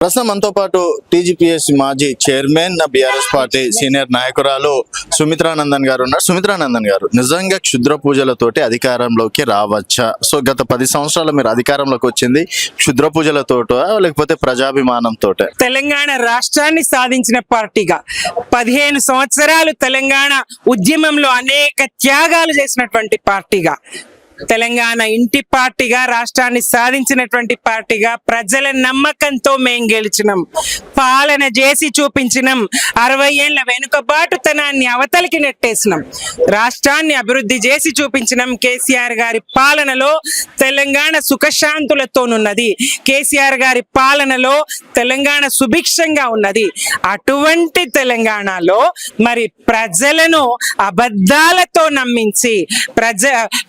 ప్రస్తుతం మనతో పాటు టీజీపీఎస్ మాజీ చైర్మన్ బీఆర్ఎస్ పార్టీ సీనియర్ నాయకురాలు సుమిత్రానందన్ గారు ఉన్నారు. సుమిత్రానందన్ గారు, నిజంగా క్షుద్ర పూజలతోటి అధికారంలోకి రావచ్చా? సో గత 10 సంవత్సరాలు మీరు అధికారంలోకి వచ్చింది క్షుద్ర పూజలతోట లేకపోతే ప్రజాభిమానంతో? తెలంగాణ రాష్ట్రాన్ని సాధించిన పార్టీగా 15 సంవత్సరాలు తెలంగాణ ఉద్యమంలో అనేక త్యాగాలు చేసినటువంటి పార్టీగా, తెలంగాణ ఇంటి పార్టీగా, రాష్ట్రాన్ని సాధించినటువంటి పార్టీగా, ప్రజల నమ్మకంతో మేం గెలిచినాం, పాలన చేసి చూపించినాం, 60 ఏళ్ల వెనుకబాటుతనాన్ని అవతలికి నెట్టేసినాం, రాష్ట్రాన్ని అభివృద్ధి చేసి చూపించినాం. కేసీఆర్ గారి పాలనలో తెలంగాణ సుఖశాంతులతోనున్నది, కేసీఆర్ గారి పాలనలో తెలంగాణ సుభిక్షంగా ఉన్నది. అటువంటి తెలంగాణలో మరి ప్రజలను అబద్ధాలతో నమ్మించి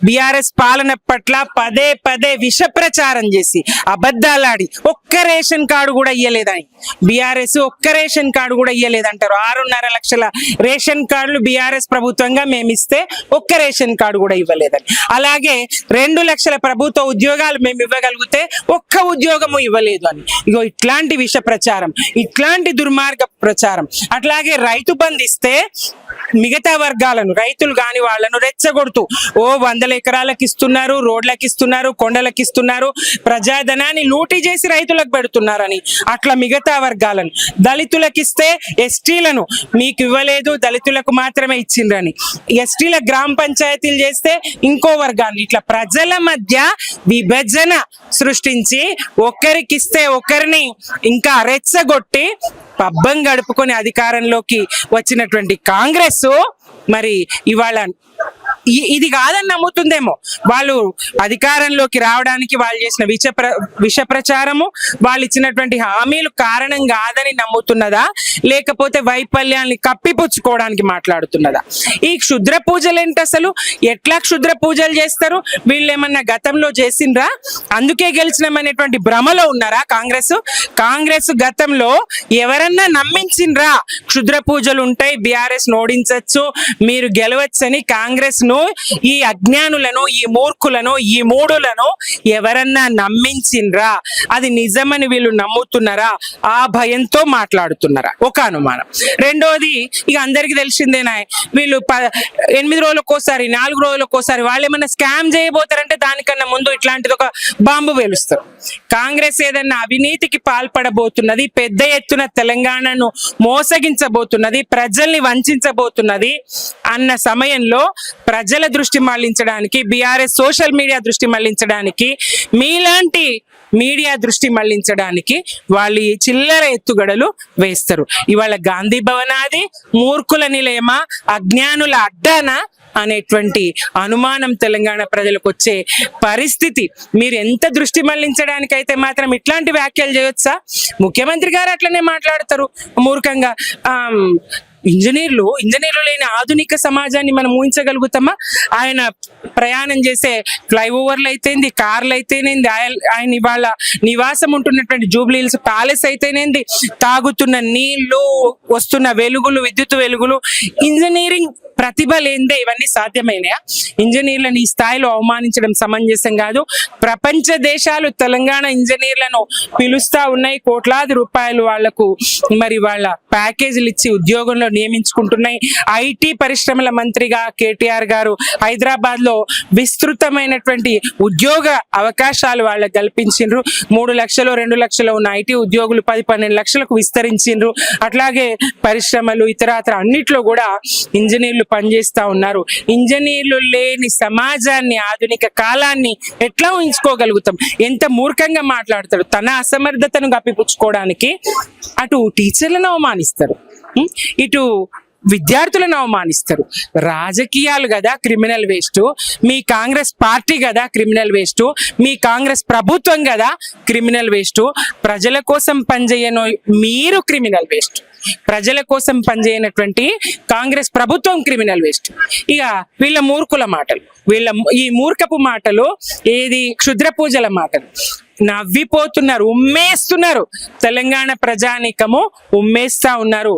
బీఆర్ఎస్ పాలన పట్ల పదే పదే విష ప్రచారం చేసి అబద్ధాలాడి ఒక్క రేషన్ కార్డు కూడా ఇయ్యలేదని, బీఆర్ఎస్ ఒక్క రేషన్ కార్డు కూడా ఇయ్యలేదంటారు. 6.5 లక్షల రేషన్ కార్డులు బీఆర్ఎస్ ప్రభుత్వంగా మేమిస్తే ఒక్క రేషన్ కార్డు కూడా ఇవ్వలేదని, అలాగే 2 లక్షల ప్రభుత్వ ఉద్యోగాలు మేము ఇవ్వగలిగితే ఒక్క ఉద్యోగము ఇవ్వలేదు అని. ఇగో ఇట్లాంటి విష ప్రచారం, ఇట్లాంటి దుర్మార్గ ప్రచారం. అట్లాగే రైతు బంధు ఇస్తే మిగతా వర్గాలను, రైతులు కాని వాళ్ళను రెచ్చగొడుతూ 100 ఎకరాలకు ఇస్తున్నారు, రోడ్లకు ఇస్తున్నారు, కొండలకు ఇస్తున్నారు, ప్రజాధనాన్ని లూటీ చేసి రైతులకు పెడుతున్నారని, అట్లా మిగతా వర్గాలను, దళితులకు ఇస్తే ఎస్టీలను మీకు ఇవ్వలేదు, దళితులకు మాత్రమే ఇచ్చిండ్రని, ఎస్టీల గ్రామ పంచాయతీలు చేస్తే ఇంకో వర్గాన్ని, ఇట్లా ప్రజల మధ్య విభజన సృష్టించి ఒకరికిస్తే ఒకరిని ఇంకా రెచ్చగొట్టి పబ్బం గడుపుకొని అధికారంలోకి వచ్చినటువంటి కాంగ్రెస్ మరి ఇవాళ ఇది కాదని నమ్ముతుందేమో. వాళ్ళు అధికారంలోకి రావడానికి వాళ్ళు చేసిన విష ప్రచారము, వాళ్ళు ఇచ్చినటువంటి హామీలు కారణం కాదని నమ్ముతున్నదా, లేకపోతే వైఫల్యాన్ని కప్పిపుచ్చుకోవడానికి మాట్లాడుతున్నదా? ఈ క్షుద్ర పూజలు ఏంటి అసలు? ఎట్లా క్షుద్ర పూజలు చేస్తారు? వీళ్ళు ఏమన్నా గతంలో చేసిండ్రా? అందుకే గెలిచినామనేటువంటి భ్రమలో ఉన్నారా కాంగ్రెస్ గతంలో ఎవరన్నా నమ్మించిండ్రా క్షుద్ర పూజలు ఉంటాయి, బీఆర్ఎస్ ఓడించచ్చు, మీరు గెలవచ్చని కాంగ్రెస్ ఈ అజ్ఞానులను, ఈ మూర్ఖులను, ఈ మూడులను ఎవరన్నా నమ్మించిండ్రా? అది నిజమని వీళ్ళు నమ్ముతున్నారా? ఆ భయంతో మాట్లాడుతున్నారా? ఒక అనుమానం. రెండోది, ఇక అందరికి తెలిసిందేనా, వీళ్ళు 8 రోజులకోసారి 4 రోజులకోసారి వాళ్ళు ఏమన్నా స్కామ్ చేయబోతారంటే దానికన్నా ముందు ఇట్లాంటిది ఒక బాంబు వేలుస్తారు. కాంగ్రెస్ ఏదన్నా అవినీతికి పాల్పడబోతున్నది, పెద్ద ఎత్తున తెలంగాణను మోసగించబోతున్నది, ప్రజల్ని వంచబోతున్నది అన్న సమయంలో ప్రజల దృష్టి మళ్లించడానికి, బీఆర్ఎస్ సోషల్ మీడియా దృష్టి మళ్లించడానికి, మీలాంటి మీడియా దృష్టి మళ్లించడానికి వాళ్ళు ఈ చిల్లర ఎత్తుగడలు వేస్తారు. ఇవాళ గాంధీ భవనాది మూర్ఖుల నిలయమా, అజ్ఞానుల అడ్డానా అనేటువంటి అనుమానం తెలంగాణ ప్రజలకు వచ్చే పరిస్థితి. మీరు ఎంత దృష్టి మళ్లించడానికి అయితే మాత్రం ఇట్లాంటి వ్యాఖ్యలు చేయొచ్చా? ముఖ్యమంత్రి గారు అట్లనే మాట్లాడతారు మూర్ఖంగా. ఇంజనీర్లు లేని ఆధునిక సమాజాన్ని మనం ఊహించగలుగుతామా? ఆయన ప్రయాణం చేసే ఫ్లైఓవర్లు అయితేంది, కార్లు అయితేనేంది, ఆయన ఇవాళ నివాసం ఉంటున్నటువంటి జూబ్లీహిల్స్ ప్యాలెస్ అయితేనేంది, తాగుతున్న నీళ్లు, వస్తున్న వెలుగులు, విద్యుత్ వెలుగులు, ఇంజనీరింగ్ ప్రతిభ లేనిదే ఇవన్నీ సాధ్యమైనయా? ఇంజనీర్లను ఈ స్థాయిలో అవమానించడం సమంజసం కాదు. ప్రపంచ దేశాలు తెలంగాణ ఇంజనీర్లను పిలుస్తా ఉన్నాయి, కోట్లాది రూపాయలు వాళ్లకు మరి వాళ్ళ ప్యాకేజీలు ఇచ్చి ఉద్యోగంలో నియమించుకుంటున్నాయి. ఐటీ పరిశ్రమల మంత్రిగా కేటీఆర్ గారు హైదరాబాద్ లో విస్తృతమైనటువంటి ఉద్యోగ అవకాశాలు వాళ్ళకు కల్పించిండ్రు. 3 లక్షలు 2 లక్షలు ఉన్న ఐటీ ఉద్యోగులు 10-12 లక్షలకు విస్తరించిండ్రు. అట్లాగే పరిశ్రమలు ఇతరాతర అన్నిట్లో కూడా ఇంజనీర్లు పనిచేస్తా ఉన్నారు. ఇంజనీర్లు లేని సమాజాన్ని, ఆధునిక కాలాన్ని ఎట్లా ఊహించుకోగలుగుతాం? ఎంత మూర్ఖంగా మాట్లాడతాడు. తన అసమర్థతను కప్పిపుచ్చుకోవడానికి అటు టీచర్లను అవమానిస్తారు, ఇటు విద్యార్థులను అవమానిస్తారు. రాజకీయాలు కదా క్రిమినల్ వేస్ట్, మీ కాంగ్రెస్ పార్టీ కదా క్రిమినల్ వేస్ట్, మీ కాంగ్రెస్ ప్రభుత్వం కదా క్రిమినల్ వేస్ట్. ప్రజల కోసం పనిచేయను మీరు క్రిమినల్ వేస్ట్, ప్రజల కోసం పనిచేయనటువంటి కాంగ్రెస్ ప్రభుత్వం క్రిమినల్ వేస్ట్. ఇక వీళ్ళ మూర్ఖుల మాటలు, ఈ మూర్ఖపు మాటలు, ఏది క్షుద్ర పూజల మాటలు. నవ్విపోతున్నారు, ఉమ్మేస్తున్నారు. తెలంగాణ ప్రజానీకము ఉమ్మేస్తా ఉన్నారు.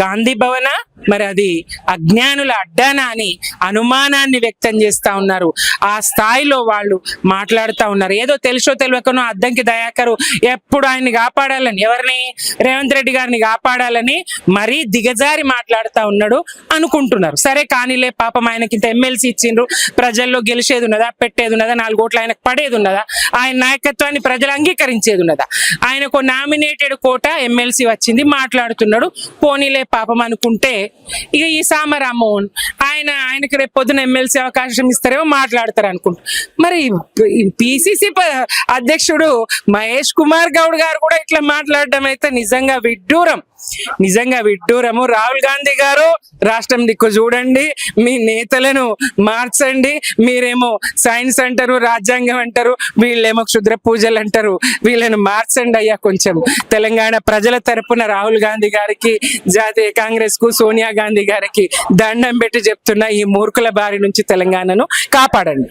గాంధీ భవన మరి అది అజ్ఞానుల అడ్డానా అని అనుమానాన్ని వ్యక్తం చేస్తా ఉన్నారు. ఆ స్థాయిలో వాళ్ళు మాట్లాడుతూ ఉన్నారు. ఏదో తెలుసో తెలియకనో అద్దంకి దయాకరు ఎప్పుడు ఆయన్ని కాపాడాలని, ఎవరిని, రేవంత్ రెడ్డి గారిని కాపాడాలని మరీ దిగజారి మాట్లాడుతూ ఉన్నాడు అనుకుంటున్నారు. సరే కానీలే, పాపం ఆయనకి ఇంత ఎమ్మెల్సీ ఇచ్చిండ్రు, ప్రజల్లో గెలిచేది ఉన్నదా, పెట్టేది ఉన్నదా, 4 ఓట్లు ఆయనకు పడేది ఉన్నదా, ఆయన నాయకత్వాన్ని ప్రజలు అంగీకరించేది ఉన్నదా? ఆయనకు నామినేటెడ్ కోట ఎమ్మెల్సీ వచ్చింది, మాట్లాడుతున్నాడు, పోనీలే పాపం అనుకుంటే ఇక ఈ సామరామోహన్ ఆయనకి రేపు పొద్దున ఎమ్మెల్సీ అవకాశం ఇస్తారేమో మాట్లాడతారు అనుకుంటా. మరి పిసిసి అధ్యక్షుడు మహేష్ కుమార్ గౌడ్ గారు కూడా ఇట్లా మాట్లాడడం అయితే నిజంగా విడ్డూరము. రాహుల్ గాంధీ గారు రాష్ట్రం దిక్కు చూడండి, మీ నేతలను మార్చండి. మీరేమో సైన్స్ అంటారు, రాజ్యాంగం అంటారు, వీళ్ళేమో క్షుద్ర పూజలు అంటారు. వీళ్ళని మార్చండి అయ్యా కొంచెం. తెలంగాణ ప్రజల తరపున రాహుల్ గాంధీ గారికి, జాతీయ కాంగ్రెస్ కు, సోనియా గాంధీ గారికి దండం పెట్టి చెప్తున్నా, ఈ మూర్ఖుల బారి నుంచి తెలంగాణను కాపాడండి.